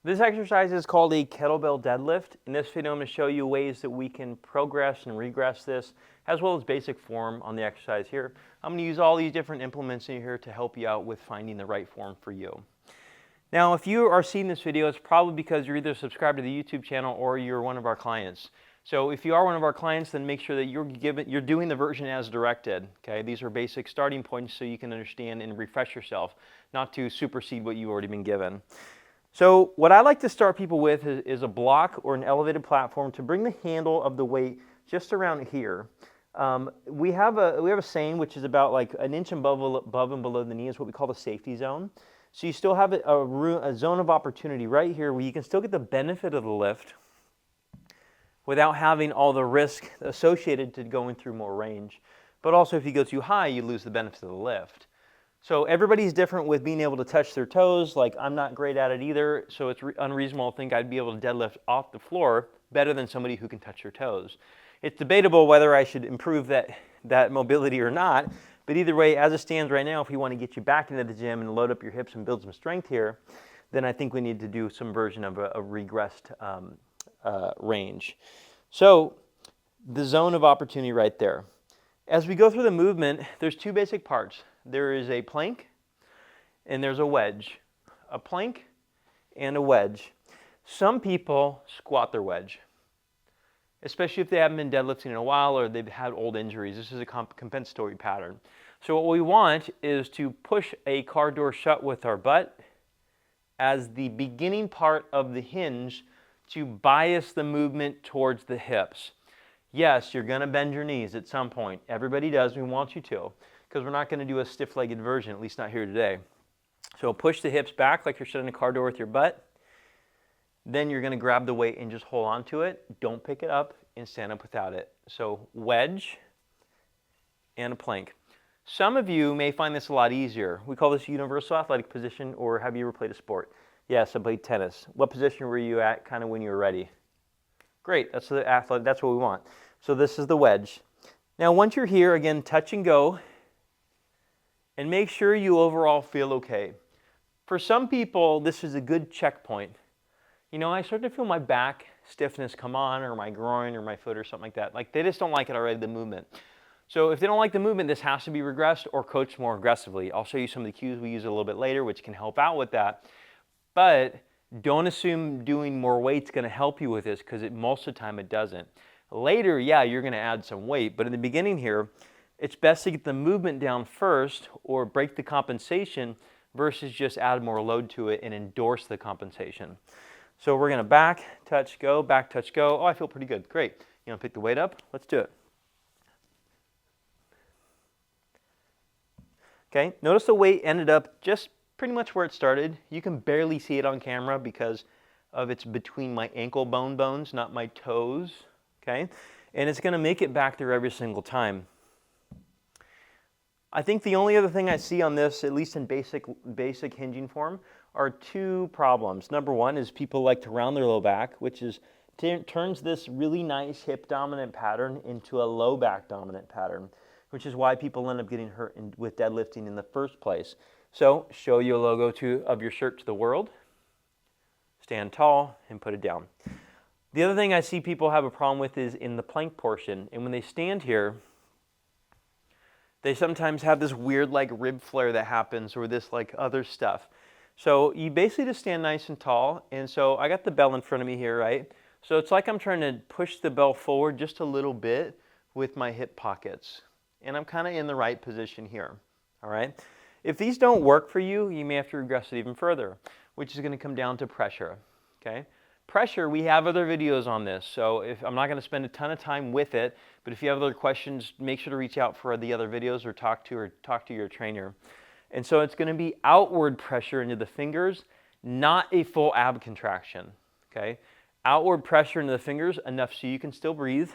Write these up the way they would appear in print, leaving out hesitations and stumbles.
This exercise is called a kettlebell deadlift. In this video, I'm going to show you ways that we can progress and regress this, as well as basic form on the exercise here. I'm going to use all these different implements in here to help you out with finding the right form for you. Now, if you are seeing this video, it's probably because you're either subscribed to the YouTube channel or you're one of our clients. So if you are one of our clients, then make sure that you're doing the version as directed. Okay, these are basic starting points so you can understand and refresh yourself, not to supersede what you've already been given. So what I like to start people with is a block or an elevated platform to bring the handle of the weight just around here. We have a saying which is about like an inch above and below the knee is what we call the safety zone. So you still have a zone of opportunity right here where you can still get the benefit of the lift without having all the risk associated to going through more range. But also if you go too high, you lose the benefit of the lift. So everybody's different with being able to touch their toes. Like I'm not great at it either, so it's unreasonable to think I'd be able to deadlift off the floor better than somebody who can touch their toes. It's debatable whether I should improve that mobility or not, but either way, as it stands right now, if we want to get you back into the gym and load up your hips and build some strength here, then I think we need to do some version of a regressed range. So the zone of opportunity right there. As we go through the movement, there's two basic parts. There is a plank and there's a wedge. A plank and a wedge. Some people squat their wedge, especially if they haven't been deadlifting in a while or they've had old injuries. This is a compensatory pattern. So what we want is to push a car door shut with our butt as the beginning part of the hinge to bias the movement towards the hips. Yes, you're going to bend your knees at some point. Everybody does. We want you to, because we're not going to do a stiff-legged version, at least not here today. So push the hips back like you're shutting a car door with your butt. Then you're going to grab the weight and just hold on to it. Don't pick it up and stand up without it. So wedge and a plank. Some of you may find this a lot easier. We call this universal athletic position, or have you ever played a sport? Yes, I played tennis. What position were you at kind of when you were ready? Great, that's the athlete, that's what we want. So this is the wedge. Now once you're here, again, touch and go, and make sure you overall feel okay. For some people, this is a good checkpoint. You know, I start to feel my back stiffness come on, or my groin, or my foot, or something like that. Like they just don't like it already, the movement. So if they don't like the movement, this has to be regressed or coached more aggressively. I'll show you some of the cues we use a little bit later, which can help out with that. But don't assume doing more weight's going to help you with this, because most of the time it doesn't. Later, yeah, you're going to add some weight, but in the beginning here, it's best to get the movement down first or break the compensation versus just add more load to it and endorse the compensation. So we're going to back, touch, go, back, touch, go. Oh, I feel pretty good. Great. You want to pick the weight up? Let's do it. Okay, notice the weight ended up just pretty much where it started. You can barely see it on camera because of it's between my ankle bones, not my toes. Okay, and it's going to make it back there every single time. I think the only other thing I see on this, at least in basic hinging form, are two problems. Number one is people like to round their low back, which is turns this really nice hip dominant pattern into a low back dominant pattern, which is why people end up getting hurt with deadlifting in the first place. So show your logo of your shirt to the world, stand tall, and put it down. The other thing I see people have a problem with is in the plank portion. And when they stand here, they sometimes have this weird like rib flare that happens, or this like other stuff. So you basically just stand nice and tall. And so I got the bell in front of me here, right? So it's like I'm trying to push the bell forward just a little bit with my hip pockets. And I'm kind of in the right position here, all right? If these don't work for you, you may have to regress it even further, which is going to come down to pressure, okay? Pressure, we have other videos on this, so I'm not going to spend a ton of time with it, but if you have other questions, make sure to reach out for the other videos or talk to your trainer. And so it's going to be outward pressure into the fingers, not a full ab contraction, okay? Outward pressure into the fingers, enough so you can still breathe,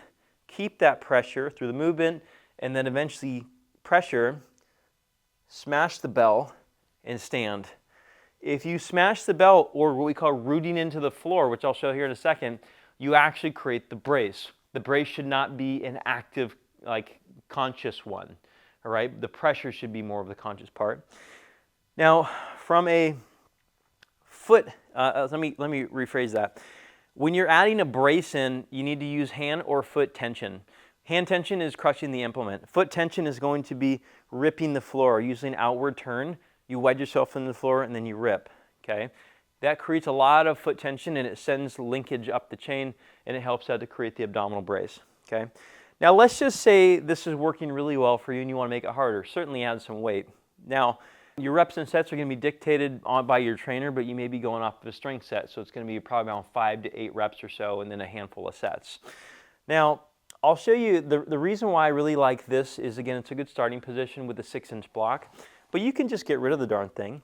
keep that pressure through the movement, and then eventually pressure, smash the bell, and stand. If you smash the bell, or what we call rooting into the floor, which I'll show here in a second, you actually create the brace. The brace should not be an active, like, conscious one, all right? The pressure should be more of the conscious part. Now, from a foot, let me rephrase that. When you're adding a brace in, you need to use hand or foot tension. Hand tension is crushing the implement. Foot tension is going to be ripping the floor. Using outward turn, you wedge yourself in the floor and then you rip, okay? That creates a lot of foot tension and it sends linkage up the chain and it helps out to create the abdominal brace, okay? Now let's just say this is working really well for you and you want to make it harder. Certainly add some weight. Now, your reps and sets are going to be dictated by your trainer, but you may be going off of a strength set, so it's going to be probably around 5 to 8 reps or so and then a handful of sets. Now, I'll show you the reason why I really like this is, again, it's a good starting position with a 6-inch block, but you can just get rid of the darn thing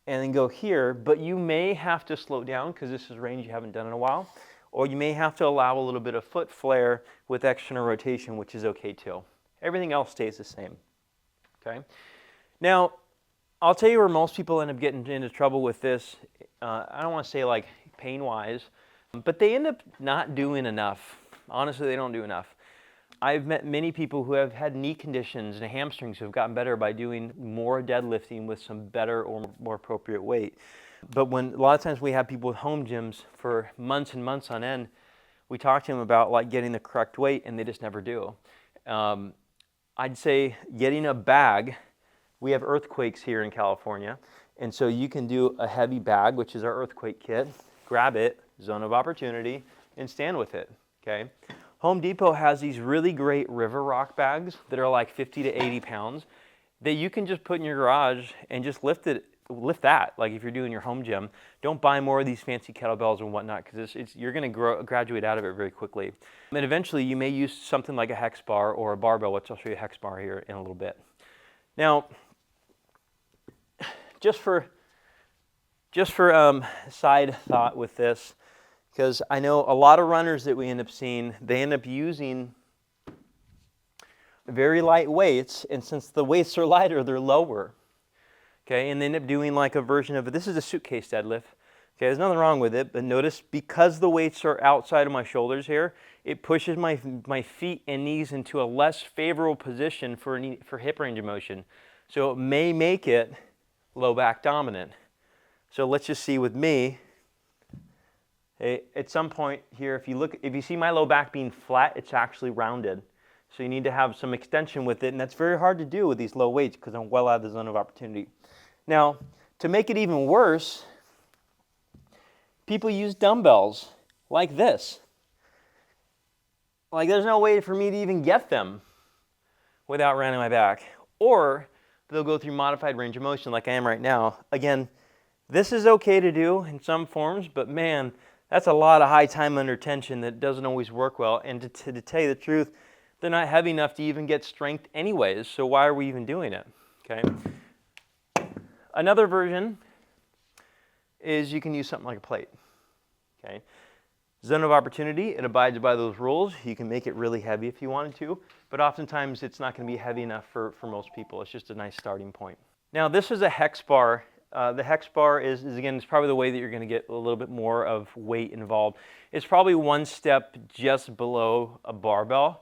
and then go here, but you may have to slow down because this is range you haven't done in a while, or you may have to allow a little bit of foot flare with external rotation, which is okay too. Everything else stays the same, okay? Now, I'll tell you where most people end up getting into trouble with this. I don't want to say like pain-wise, but they end up not doing enough. Honestly, they don't do enough. I've met many people who have had knee conditions and hamstrings who have gotten better by doing more deadlifting with some better or more appropriate weight. But a lot of times we have people with home gyms for months and months on end, we talk to them about like getting the correct weight and they just never do. I'd say getting a bag. We have earthquakes here in California, and so you can do a heavy bag, which is our earthquake kit, grab it, zone of opportunity, and stand with it, okay? Home Depot has these really great river rock bags that are like 50 to 80 pounds that you can just put in your garage and just lift that, like if you're doing your home gym. Don't buy more of these fancy kettlebells and whatnot because you're going to graduate out of it very quickly. And eventually you may use something like a hex bar or a barbell, which I'll show you a hex bar here in a little bit. Now, just for side thought with this, because I know a lot of runners that we end up seeing, they end up using very light weights, and since the weights are lighter, they're lower. Okay, and they end up doing like a version of it. This is a suitcase deadlift. Okay, there's nothing wrong with it, but notice because the weights are outside of my shoulders here, it pushes my feet and knees into a less favorable position for hip range of motion. So it may make it low back dominant. So let's just see with me, at some point here, if you see my low back being flat, it's actually rounded. So you need to have some extension with it, and that's very hard to do with these low weights because I'm well out of the zone of opportunity. Now, to make it even worse, people use dumbbells like this. Like there's no way for me to even get them without rounding my back. Or they'll go through modified range of motion like I am right now. Again, this is okay to do in some forms, but man, that's a lot of high time under tension that doesn't always work well. And to tell you the truth, they're not heavy enough to even get strength anyways, so why are we even doing it? Okay. Another version is you can use something like a plate. Okay. Zone of opportunity, it abides by those rules. You can make it really heavy if you wanted to, but oftentimes it's not going to be heavy enough for most people. It's just a nice starting point. Now this is a hex bar. The hex bar is again, it's probably the way that you're going to get a little bit more of weight involved. It's probably one step just below a barbell.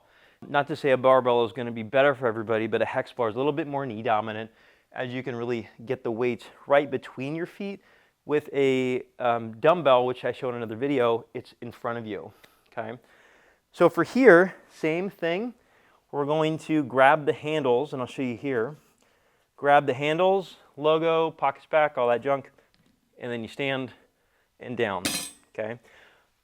Not to say a barbell is going to be better for everybody, but a hex bar is a little bit more knee dominant as you can really get the weight right between your feet. With a dumbbell, which I showed in another video, it's in front of you, okay? So for here, same thing. We're going to grab the handles, and I'll show you here. Grab the handles, logo, pockets back, all that junk, and then you stand and down, okay?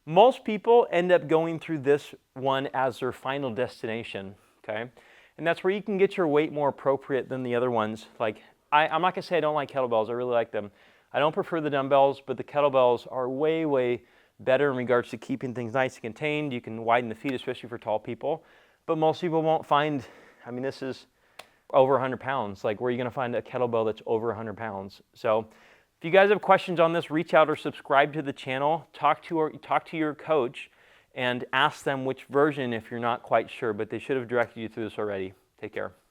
Most people end up going through this one as their final destination, okay? And that's where you can get your weight more appropriate than the other ones. Like, I'm not gonna say I don't like kettlebells, I really like them. I don't prefer the dumbbells, but the kettlebells are way, way better in regards to keeping things nice and contained. You can widen the feet, especially for tall people. But most people won't find, I mean, this is over 100 pounds. Like, where are you gonna find a kettlebell that's over 100 pounds? So if you guys have questions on this, reach out or subscribe to the channel. Talk to your coach and ask them which version if you're not quite sure, but they should have directed you through this already. Take care.